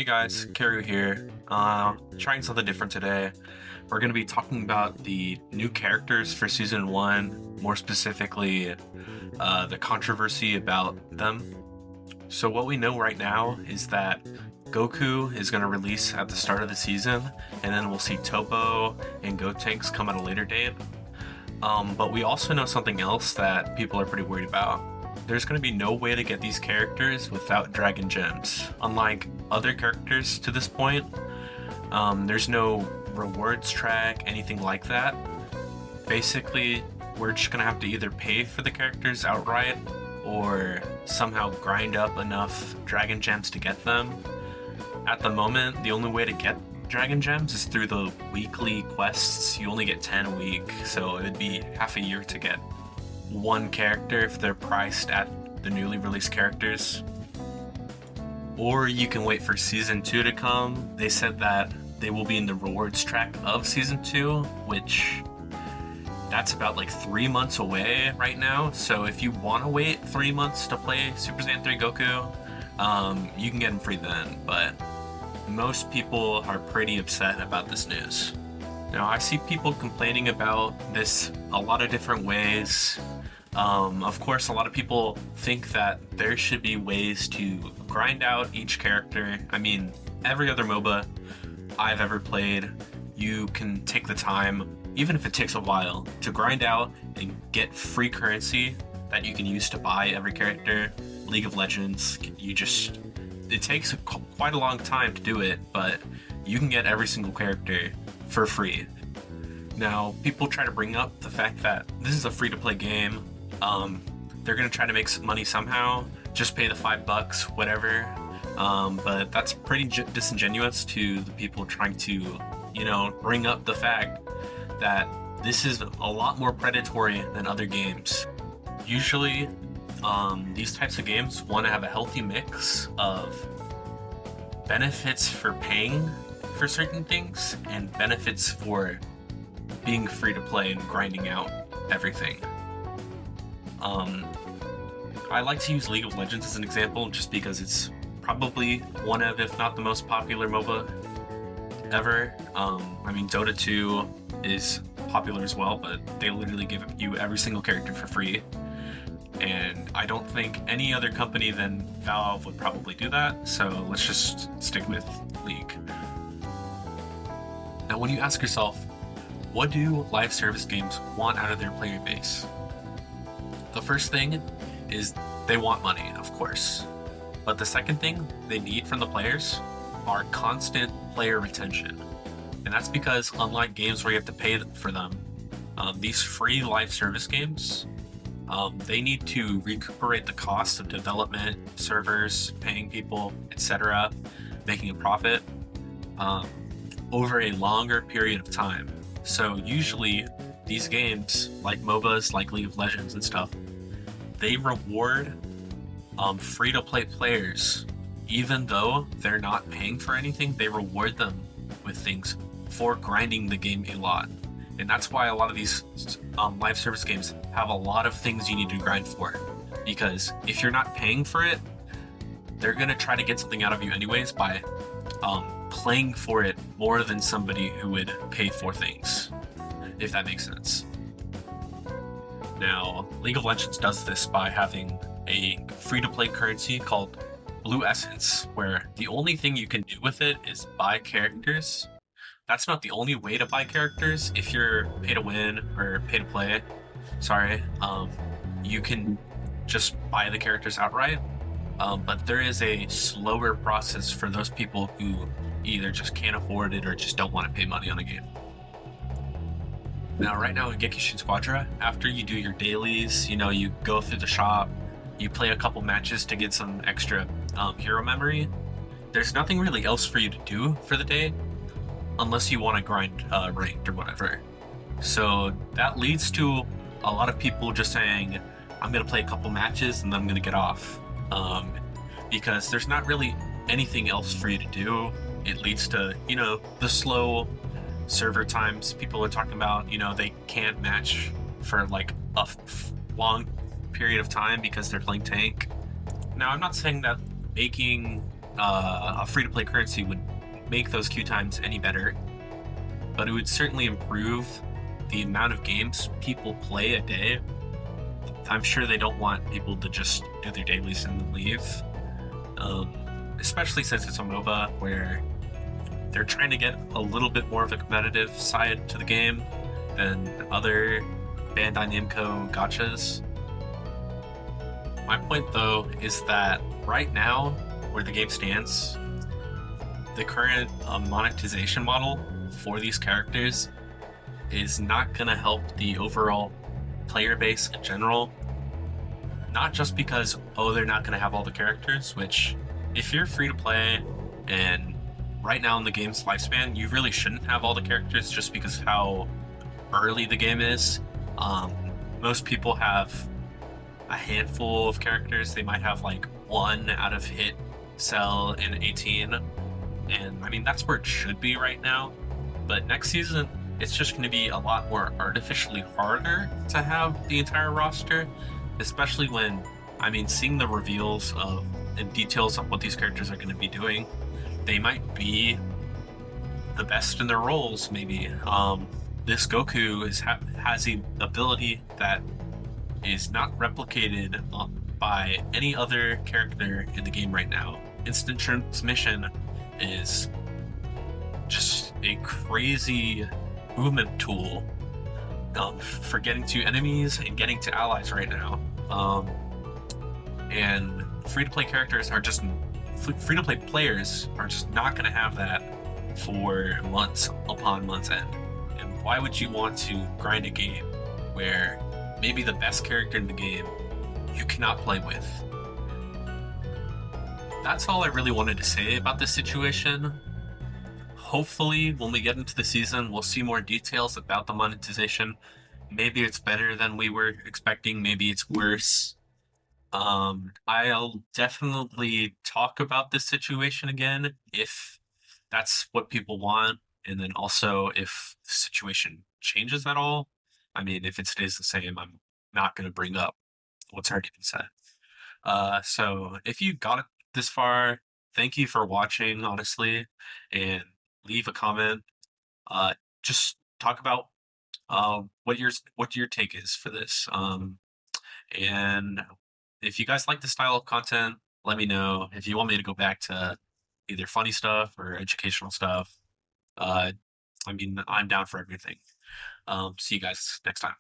Guys, Karu here. Trying something different today. We're going to be talking about the new characters for Season 1, more specifically, the controversy about them. So what we know right now is that Goku is going to release at the start of the season, and then we'll see Topo and Gotenks come at a later date. But we also know something else that people are pretty worried about. There's going to be no way to get these characters without Dragon Gems. Unlike other characters to this point, there's no rewards track, anything like that. Basically, we're just going to have to either pay for the characters outright or somehow grind up enough Dragon Gems to get them. At the moment, the only way to get Dragon Gems is through the weekly quests. You only get 10 a week, so it'd be half a year to get one character if they're priced at the newly released characters. Or you can wait for Season 2 to come. They said that they will be in the rewards track of Season 2, which that's about like 3 months away right now. So if you want to wait 3 months to play Super Saiyan 3 Goku, you can get him free then, but most people are pretty upset about this news. Now, I see people complaining about this a lot of different ways. Of course, a lot of people think that there should be ways to grind out each character. I mean, every other MOBA I've ever played, you can take the time, even if it takes a while, to grind out and get free currency that you can use to buy every character. League of Legends, it takes quite a long time to do it, but you can get every single character for free. Now, people try to bring up the fact that this is a free-to-play game. They're going to try to make some money somehow. Just pay the $5, whatever. But that's pretty disingenuous to the people trying to, bring up the fact that this is a lot more predatory than other games. Usually, these types of games want to have a healthy mix of benefits for paying for certain things and benefits for being free to play and grinding out everything. I like to use League of Legends as an example just because it's probably one of, if not the most popular MOBA ever. Dota 2 is popular as well, but they literally give you every single character for free. And I don't think any other company than Valve would probably do that, so let's just stick with League. Now, when you ask yourself, what do live service games want out of their player base? The first thing is they want money, of course. But the second thing they need from the players are constant player retention. And that's because unlike games where you have to pay for them, these free live service games, they need to recuperate the cost of development, servers, paying people, etc., making a profit over a longer period of time. So usually these games, like MOBAs, like League of Legends and stuff, they reward free-to-play players. Even though they're not paying for anything, they reward them with things for grinding the game a lot. And that's why a lot of these live service games have a lot of things you need to grind for. Because if you're not paying for it, they're going to try to get something out of you anyways by playing for it more than somebody who would pay for things, if that makes sense. Now, League of Legends does this by having a free-to-play currency called Blue Essence, where the only thing you can do with it is buy characters. That's not the only way to buy characters. If you're pay to win or pay to play, you can just buy the characters outright. But there is a slower process for those people who either just can't afford it or just don't want to pay money on a game. Now, right now in Gekishin Squadra, after you do your dailies, you go through the shop, you play a couple matches to get some extra hero memory. There's nothing really else for you to do for the day, unless you want to grind ranked or whatever. So that leads to a lot of people just saying, I'm going to play a couple matches and then I'm going to get off. Because there's not really anything else for you to do. It leads to, the slow server times people are talking about. They can't match for like a long period of time because they're playing tank. Now, I'm not saying that making a free-to-play currency would make those queue times any better, but it would certainly improve the amount of games people play a day. I'm sure they don't want people to just do their dailies and then leave, um, especially since it's a MOBA where they're trying to get a little bit more of a competitive side to the game than other Bandai Namco gachas. My point, though, is that right now, where the game stands, the current monetization model for these characters is not going to help the overall player base in general. Not just because, oh, they're not going to have all the characters, which, if you're free to play and right now in the game's lifespan, you really shouldn't have all the characters just because of how early the game is. Most people have a handful of characters. They might have like one out of hit, cell, and 18. And I mean, that's where it should be right now. But next season, it's just going to be a lot more artificially harder to have the entire roster, especially when, I mean, seeing the reveals of and details of what these characters are going to be doing, they might be the best in their roles, maybe. This Goku has an ability that is not replicated by any other character in the game right now. Instant transmission is just a crazy movement tool for getting to enemies and getting to allies right now. And free-to-play characters are just free-to-play players are just not going to have that for months upon months end. And why would you want to grind a game where maybe the best character in the game you cannot play with? That's all I really wanted to say about this situation. Hopefully, when we get into the season, we'll see more details about the monetization. Maybe it's better than we were expecting. Maybe it's worse. I'll definitely talk about this situation again if that's what people want, and then also if the situation changes at all. I mean, if it stays the same, I'm not going to bring up what's already been said. So if you got it this far, thank you for watching, honestly, and leave a comment. Just talk about what your take is for this. And if you guys like this style of content, let me know. If you want me to go back to either funny stuff or educational stuff, I mean, I'm down for everything. See you guys next time.